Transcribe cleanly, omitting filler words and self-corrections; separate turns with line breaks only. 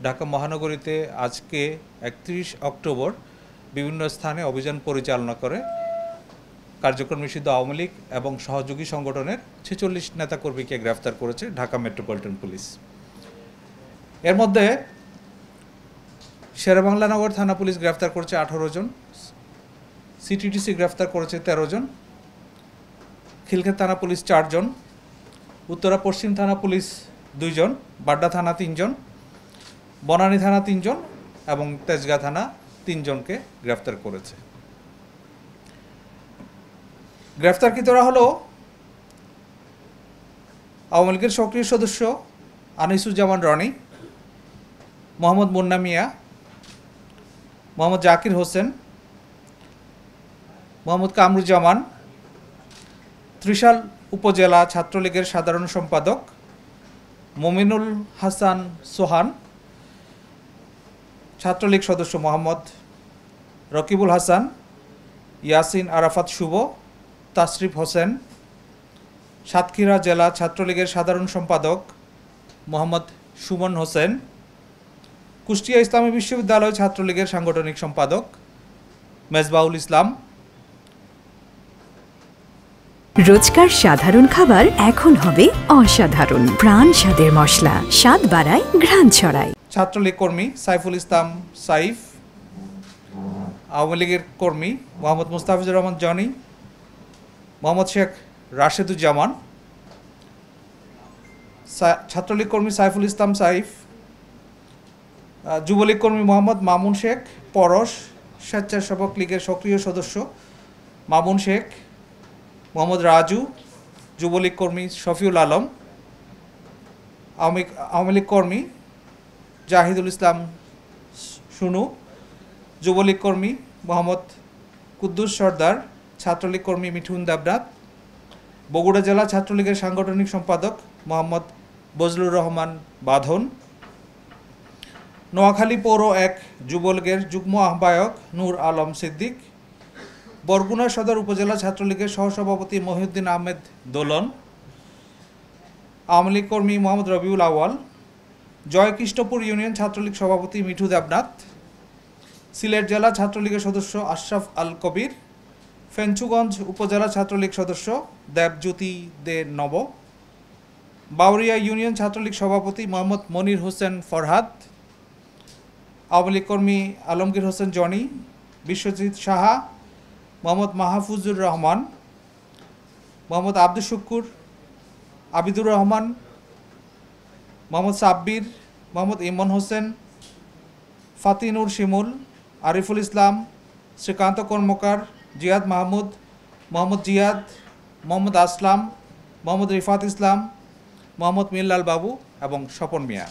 ঢাকা মহানগরীতে আজকে ৩১ অক্টোবর বিভিন্ন স্থানে অভিযান পরিচালনা করে কার্যক্রম নিষিদ্ধ আওয়ামী লীগ এবং সহযোগী সংগঠনের ৪৬ নেতাকর্মীকে গ্রেফতার করেছে ঢাকা মেট্রোপলিটন পুলিশ। এর মধ্যে শেরেবাংলা নগর থানা পুলিশ গ্রেফতার করেছে ১৮ জন, সিটিটিসি গ্রেফতার করেছে ১৩ জন, খিলক্ষেত থানা পুলিশ ৪ জন, উত্তরা পশ্চিম থানা পুলিশ ২ জন, বাড্ডা থানা ৩ জন, বনানী থানা ৩ জন এবং তেজগাঁ থানা ৩ জনকে গ্রেফতার করেছে। গ্রেফতারকৃতরা হলো আওয়ামী লীগের সক্রিয় সদস্য আনিসুজ্জামান রনি, মোহাম্মদ মুন্না মিয়া, মোহাম্মদ জাকির হোসেন, মোহাম্মদ কামরুজ্জামান, ত্রিশাল উপজেলা ছাত্রলীগের সাধারণ সম্পাদক মমিনুল হাসান সোহান, ছাত্রলীগ সদস্য মোহাম্মদ রকিবুল হাসান, ইয়াসিন আরাফাত শুভ, তাসরিফ হোসেন, সাতক্ষীরা জেলা ছাত্রলীগের সাধারণ সম্পাদক মোহাম্মদ সুমন হোসেন, কুষ্টিয়া ইসলামী বিশ্ববিদ্যালয় ছাত্রলীগের সাংগঠনিক সম্পাদক মেজবাউল ইসলাম।
রোজকার সাধারণ খাবার এখন হবে অসাধারণ। প্রাণ স্বাদের মশলা, স্বাদ বাড়ায়, ঘ্রাণ ছড়ায়।
ছাত্রলীগ কর্মী সাইফুল ইসলাম সাইফ, আওয়ামী লীগের কর্মী মোহাম্মদ মুস্তাফিজুর রহমান জনি, মোহাম্মদ শেখ রাশেদুজ্জামান, ছাত্রলীগ কর্মী সাইফুল ইসলাম সাইফ, যুবলীগ কর্মী মোহাম্মদ মামুন শেখ পরশ, স্বেচ্ছাসেবক লীগের সক্রিয় সদস্য মামুন শেখ, মোহাম্মদ রাজু, যুবলীগ কর্মী শফিউল আলম, আওয়ামী লীগ কর্মী জাহিদুল ইসলাম সুনু, যুবলীগ কর্মী মোহাম্মদ কুদ্দুস সর্দার, ছাত্রলীগ কর্মী মিঠুন দেবনাথ, বগুড়া জেলা ছাত্রলীগের সাংগঠনিক সম্পাদক মোহাম্মদ বজলুর রহমান বাঁধন, নোয়াখালী পৌর ১ যুবলীগের যুগ্ম আহ্বায়ক নূর আলম সিদ্দিক, বরগুনা সদর উপজেলা ছাত্রলীগের সহসভাপতি মহিউদ্দিন আহমেদ দোলন, আওয়ামী লীগ কর্মী মোহাম্মদ রবিউল আউয়াল, জয়কৃষ্ণপুর ইউনিয়ন ছাত্রলীগ সভাপতি মিঠু দেবনাথ, সিলেট জেলা ছাত্রলীগের সদস্য আশরাফ আল কবির, ফেঞ্চুগঞ্জ উপজেলা ছাত্রলীগ সদস্য দেবজ্যোতি দে নব, বাউরিয়া ইউনিয়ন ছাত্রলীগ সভাপতি মোহাম্মদ মনির হোসেন ফরহাদ, আওয়ামী লীগ কর্মী আলমগীর হোসেন জনি, বিশ্বজিৎ সাহা, মোহাম্মদ মাহফুজুর রহমান, মোহাম্মদ আব্দুল শুক্কুর, আবিদুর রহমান, মোহাম্মদ সাব্বির, মোহাম্মদ ইমন হোসেন, ফাতিনুর শিমুল, আরিফুল ইসলাম, শ্রীকান্ত কর্মকার, জিয়াদ মাহমুদ, মোহাম্মদ জিয়াদ, মোহাম্মদ আসলাম, মোহাম্মদ রিফাত ইসলাম, মোহাম্মদ মিল্লাল বাবু এবং স্বপন মিয়া।